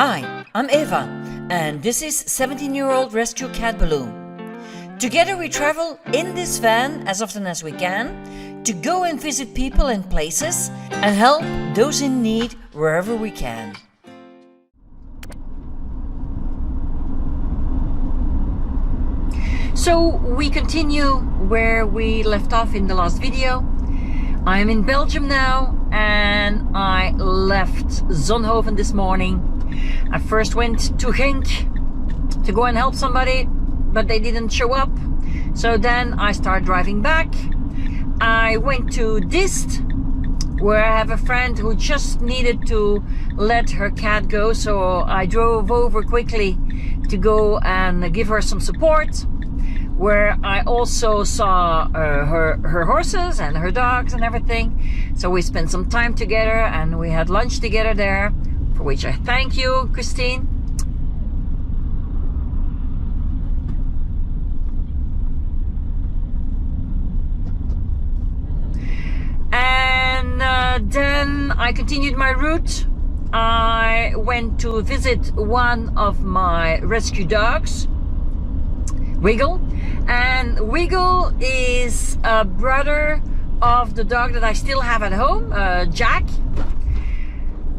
Hi, I'm Eva, and this is 17-year-old rescue cat Balou. Together we travel in this van as often as we can to go and visit people and places and help those in need wherever we can. So we continue where we left off in the last video. I'm in Belgium now and I left Zonhoven this morning. I first went to Genk to go and help somebody, but they didn't show up. So then I started driving back. I went to Dist, where I have a friend who just needed to let her cat go. So I drove over quickly to go and give her some support, where I also saw her horses and her dogs and everything. So we spent some time together and we had lunch together there, for which I thank you, Christine. And then I continued my route. I went to visit one of my rescue dogs, Wiggle. And Wiggle is a brother of the dog that I still have at home, Jack.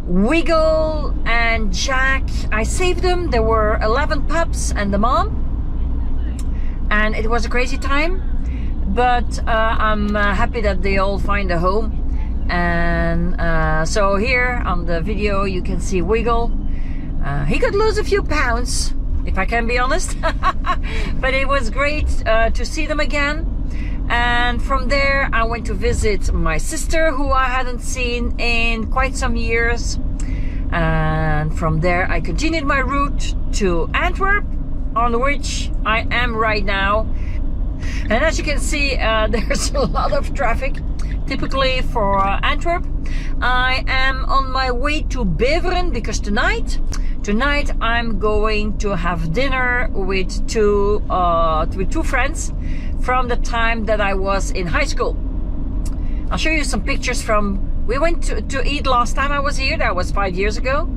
Wiggle and Jack, I saved them. There were 11 pups and the mom, and it was a crazy time, but I'm happy that they all find a home. And so here on the video you can see Wiggle. He could lose a few pounds, if I can be honest, but it was great to see them again. And from there I went to visit my sister, who I hadn't seen in quite some years. And from there I continued my route to Antwerp, on which I am right now. And as you can see, there's a lot of traffic, typically for Antwerp. I am on my way to Beveren because tonight I'm going to have dinner with two friends from the time that I was in high school. I'll show you some pictures from, we went to eat last time I was here, that was 5 years ago.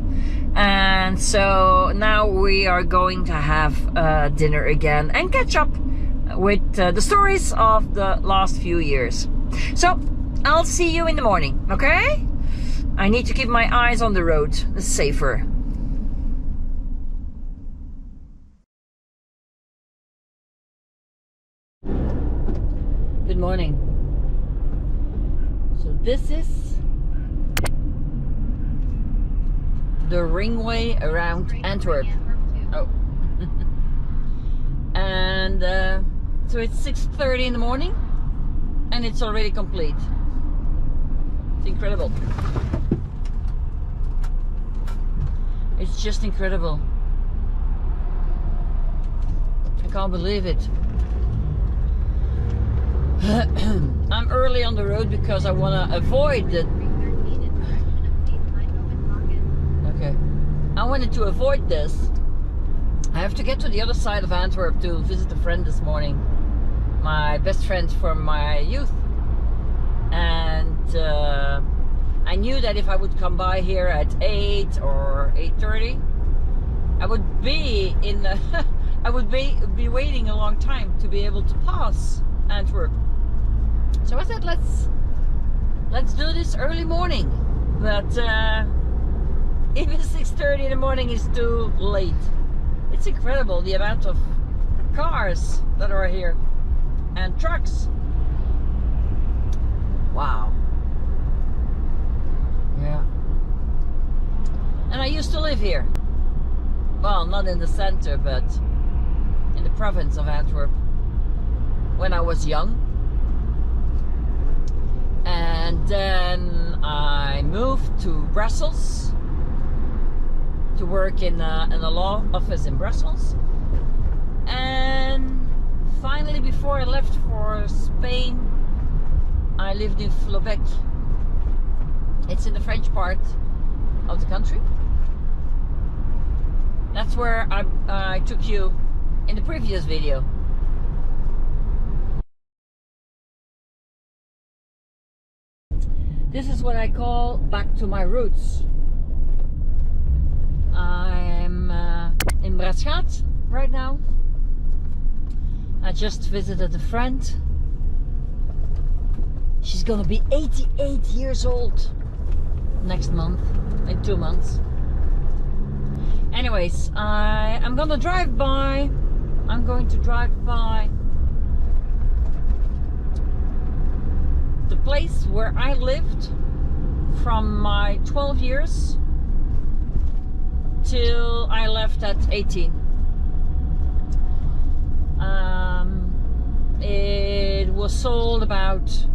And so now we are going to have dinner again and catch up with the stories of the last few years. So I'll see you in the morning, okay? I need to keep my eyes on the road, it's safer. Good morning. So this is the ringway around Antwerp. Oh. And so it's 6:30 in the morning and it's already complete. It's incredible. It's just incredible. I can't believe it. I'm early on the road because I want to avoid the... Okay. I wanted to avoid this. I have to get to the other side of Antwerp to visit a friend this morning. My best friend from my youth. And I knew that if I would come by here at 8 or 8:30, I would be in the I would be waiting a long time to be able to pass Antwerp. So I said, let's do this early morning, but even 6:30 in the morning is too late. It's incredible the amount of cars that are here and trucks. Wow. Yeah. And I used to live here. Well, not in the center, but in the province of Antwerp when I was young. And then I moved to Brussels to work in a law office in Brussels. And finally, before I left for Spain, I lived in Flobecq. It's in the French part of the country. That's where I took you in the previous video. This is what I call back to my roots. I Schat right now. I just visited a friend. She's gonna be 88 years old next month, in 2 months. Anyways, I'm going to drive by the place where I lived from my 12 years till I left at 18. It was sold about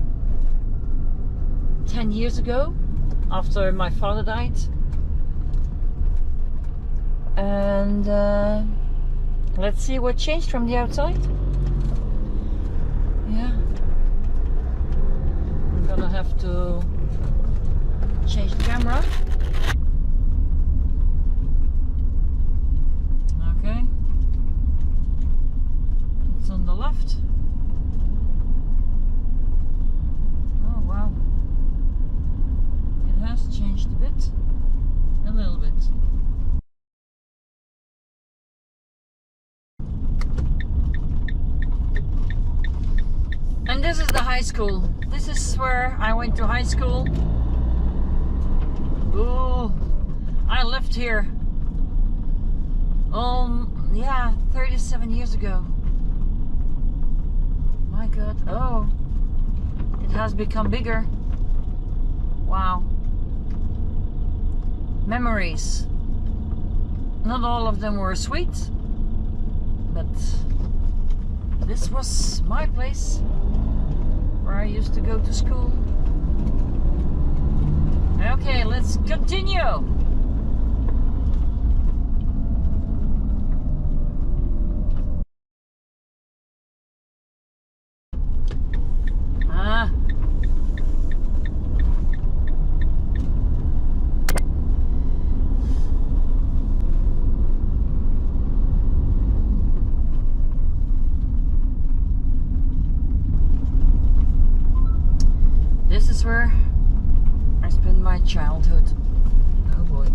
10 years ago after my father died. And let's see what changed from the outside. Yeah, I'm gonna have to change the camera. Okay, it's on the left. Oh wow, it has changed a bit, a little bit. And this is the high school. This is where I went to high school. Ooh, I lived here. Yeah, 37 years ago. My God. Oh, it has become bigger. Wow. Memories. Not all of them were sweet, but this was my place where I used to go to school. Okay, let's continue. This is where I spent my childhood. Oh boy.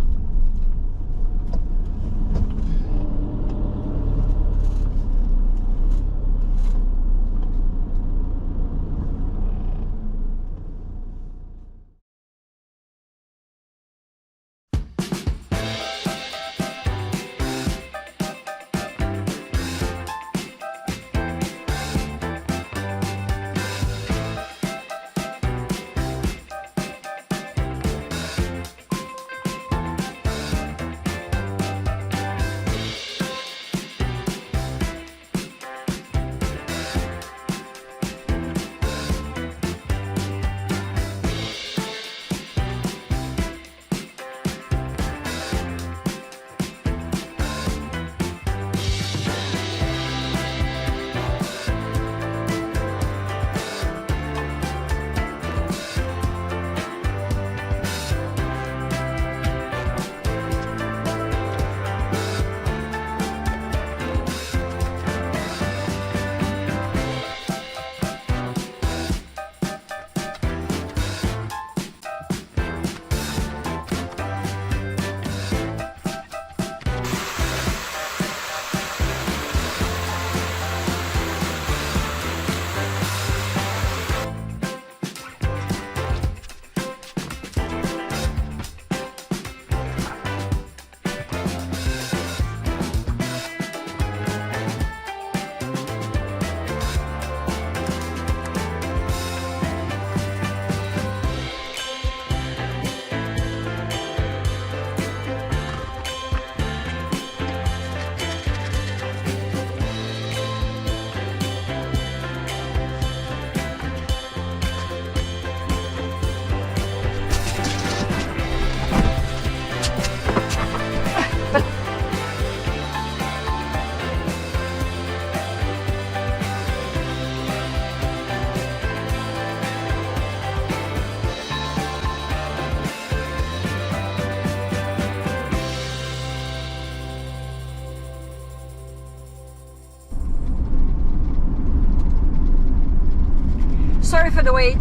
Sorry for the wait,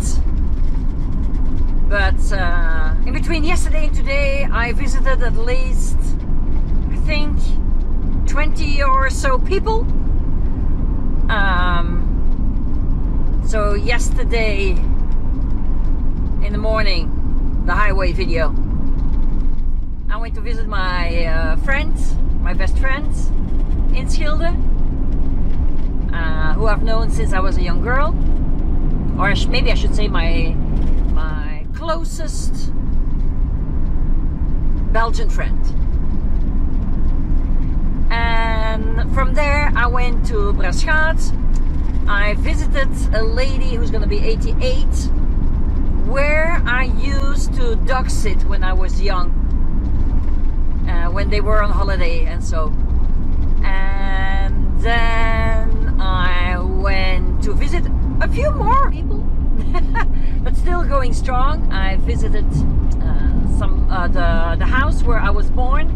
but in between yesterday and today I visited at least, I think, 20 or so people. So yesterday in the morning, the highway video, I went to visit my friends, my best friends in Schilde, who I've known since I was a young girl, or maybe I should say my closest Belgian friend. And from there I went to Brasschaat. I visited a lady who's gonna be 88, where I used to dog sit when I was young, when they were on holiday and so. And then I went to visit a few more people, but still going strong. I visited the house where I was born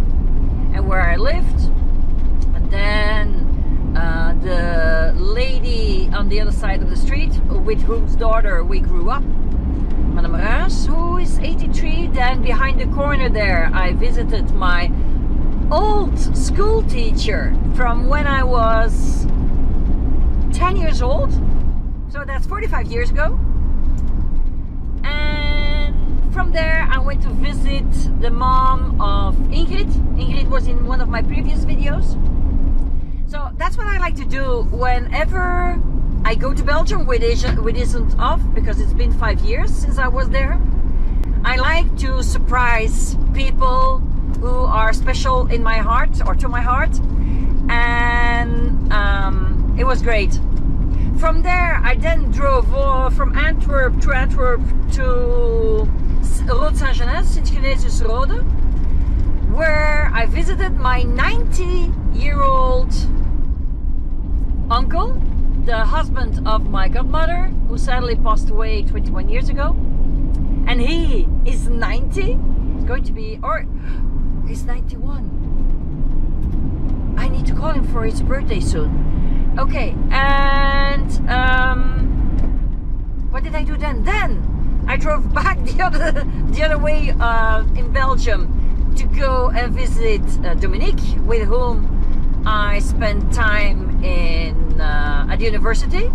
and where I lived, and then the lady on the other side of the street with whose daughter we grew up, Madame Ruys, who is 83. Then behind the corner there I visited my old school teacher from when I was 10 years old, so that's 45 years ago. And from there I went to visit the mom of Ingrid. Ingrid was in one of my previous videos. So that's what I like to do whenever I go to Belgium, which isn't off because it's been 5 years since I was there. I like to surprise people who are special in my heart, or to my heart, and it was great. From there I then drove from Antwerp to Rode Saint-Genès, Sint-Genesius-Rode, where I visited my 90-year-old uncle, the husband of my godmother, who sadly passed away 21 years ago. And he is 90. He's going to be, or he's 91. I need to call him for his birthday soon. Okay, and what did I do then? Then I drove back the other way in Belgium to go and visit Dominique, with whom I spent time at university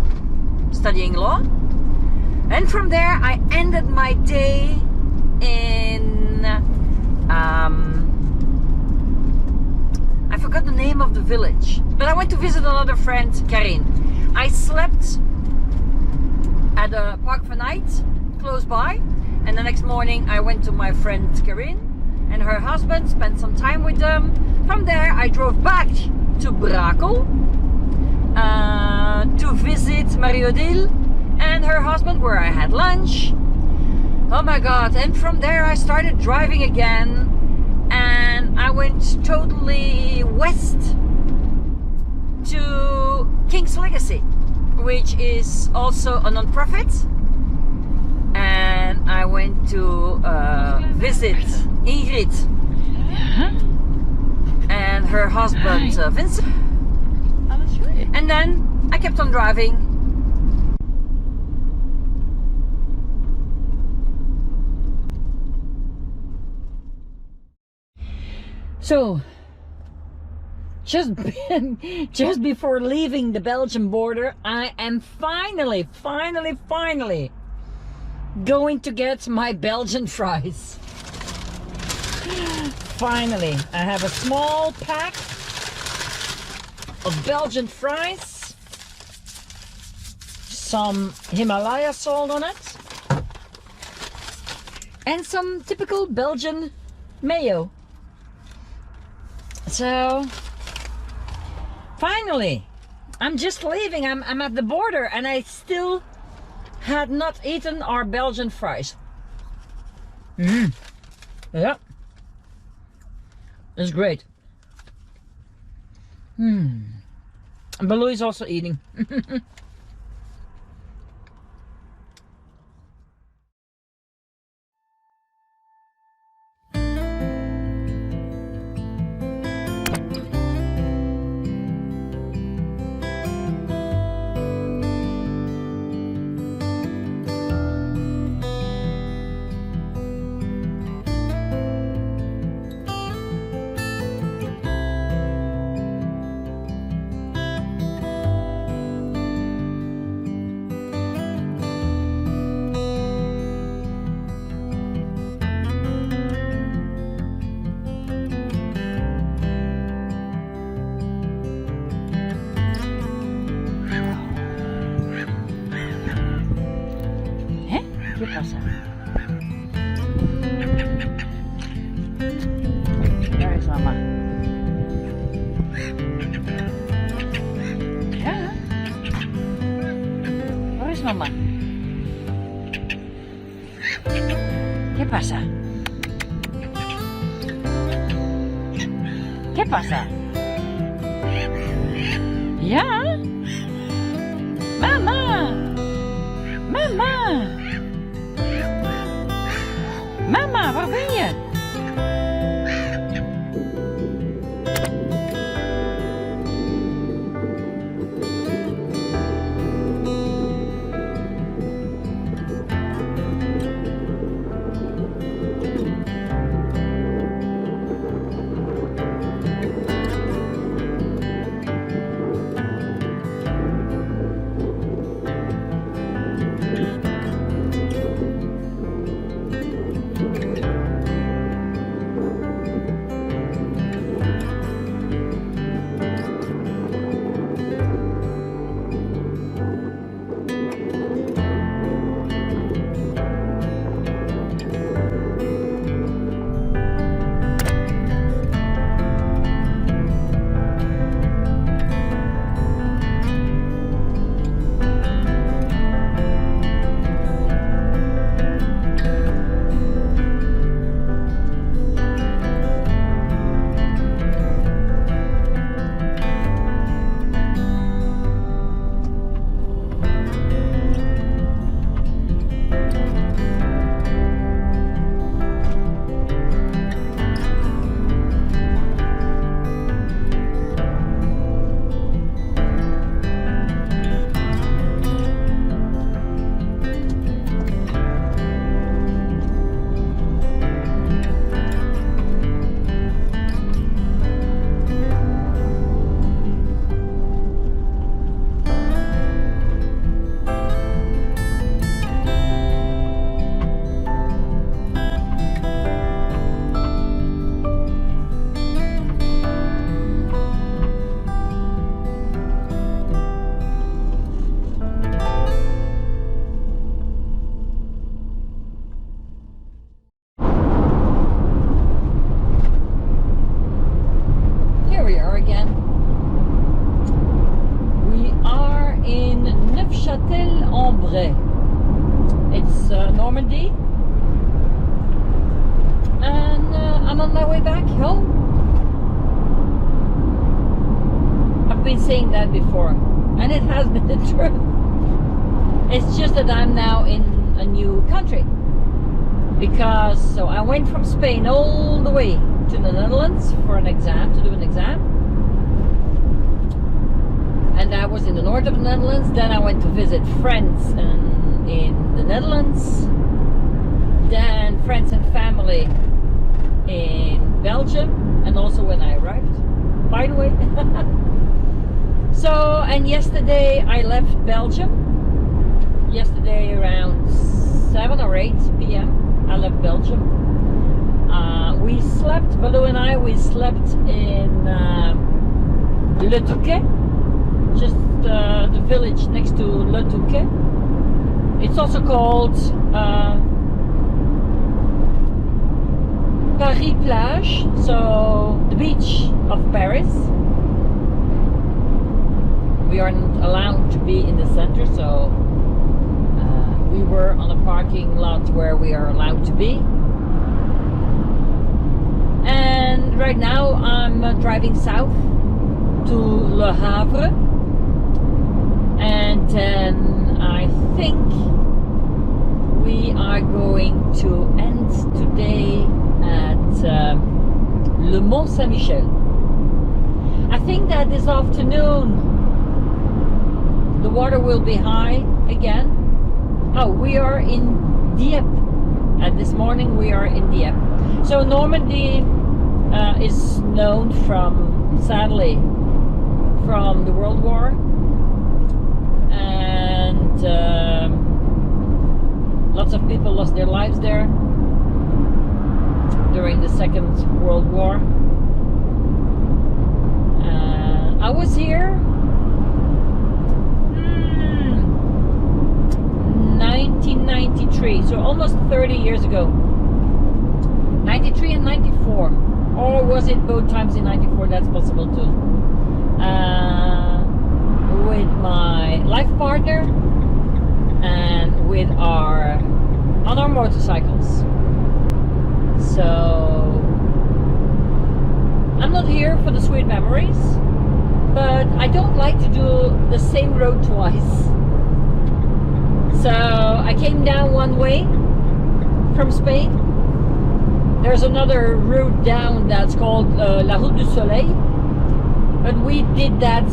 studying law. And from there I ended my day in I forgot the name of the village, but I went to visit another friend, Karin. I slept at a Park van Night close by, and the next morning I went to my friend Karin and her husband, spent some time with them. From there I drove back to Brakel to visit Marie-Odile and her husband, where I had lunch. Oh my god. And from there I started driving again, and I went totally west to King's Legacy, which is also a non-profit, and I went to visit Ingrid and her husband Vincent, and then I kept on driving. So just before leaving the Belgian border, I am finally going to get my Belgian fries. Finally, I have a small pack of Belgian fries, some Himalaya salt on it, and some typical Belgian mayo. So finally, I'm just leaving. I'm at the border, and I still had not eaten our Belgian fries. Yeah, it's great. And Balou is also eating. pasa? ¿Qué pasa? Ja? Mama! Mama! Mama, waar ben je? It's Normandy, and I'm on my way back home. I've been saying that before, and it has been the truth. It's just that I'm now in a new country, because so I went from Spain all the way to the Netherlands for an exam, to do an exam. And I was in the north of the Netherlands. Then I went to visit friends in the Netherlands. Then friends and family in Belgium, and also when I arrived, by the way. So, and yesterday I left Belgium. Yesterday around 7 or 8 p.m. I left Belgium. We slept, Balou and I, we slept in Le Touquet. Just the village next to Le Touquet. It's also called Paris Plage, so the beach of Paris. We aren't allowed to be in the center, so we were on a parking lot where we are allowed to be. And right now I'm driving south to Le Havre. And then I think we are going to end today at Le Mont Saint-Michel. I think that this afternoon the water will be high again. Oh, we are in Dieppe. This morning we are in Dieppe. So Normandy is known from, sadly, from the World War. And lots of people lost their lives there during the Second World War. I was here 1993, so almost 30 years ago. 93 and 94, or was it both times in 94? That's possible too. With my life partner and with on our motorcycles. So I'm not here for the sweet memories, but I don't like to do the same road twice. So I came down one way from Spain. There's another route down that's called La Route du Soleil, but we did that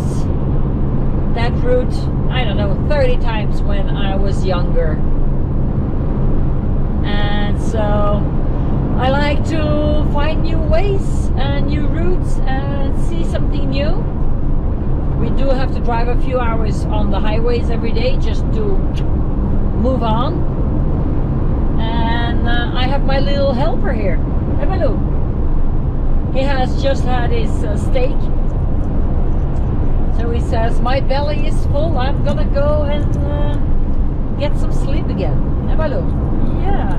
route, I don't know, 30 times when I was younger. And so I like to find new ways and new routes and see something new. We do have to drive a few hours on the highways every day just to move on. And I have my little helper here. Hey, Balou. He has just had his steak. So he says, my belly is full, I'm gonna go and get some sleep again. Hey, Balou. Yeah.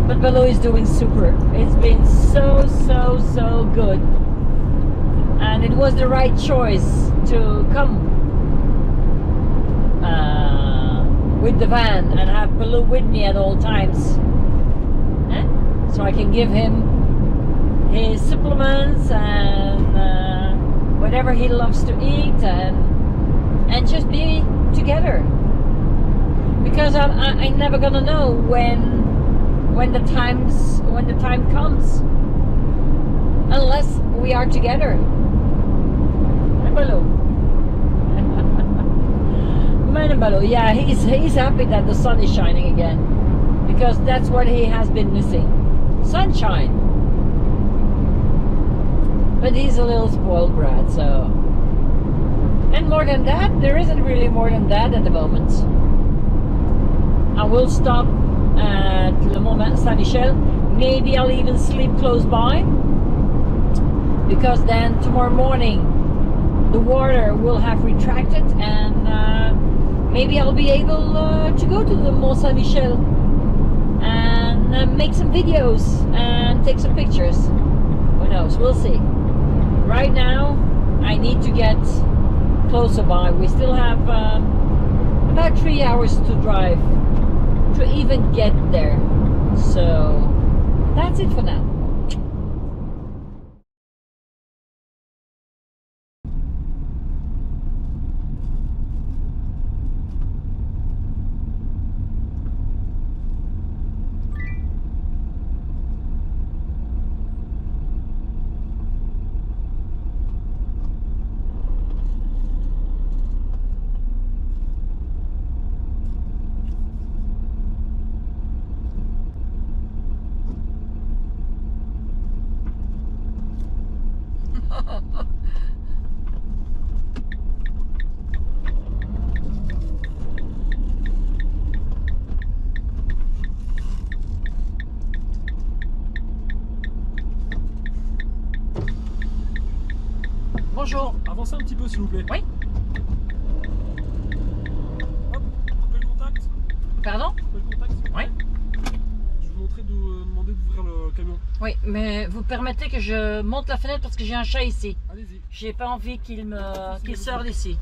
But Balou is doing super. It's been so good. And it was the right choice to come with the van and have Balou with me at all times. So I can give him his supplements and whatever he loves to eat and just be together. Because I never gonna know when the time comes unless we are together. And Balou. Man and Balou, yeah, he's happy that the sun is shining again, because that's what he has been missing. Sunshine. But he's a little spoiled brat, so. And more than that, there isn't really more than that at the moment. I will stop at Le Mont Saint-Michel. Maybe I'll even sleep close by, because then tomorrow morning the water will have retracted, and maybe I'll be able to go to the Mont Saint-Michel and make some videos and take some pictures. Who knows? We'll see. Right now I need to get closer by. We still have about 3 hours to drive to even get there. So that's it for now. Bonjour. Avancez un petit peu s'il vous plaît. Oui. Hop, coupez le contact. Pardon? Coupez le contact. Oui. Je vous montrais de demander d'ouvrir le camion. Oui, mais vous permettez que je monte la fenêtre parce que j'ai un chat ici. Allez-y. J'ai pas envie qu'il sorte d'ici.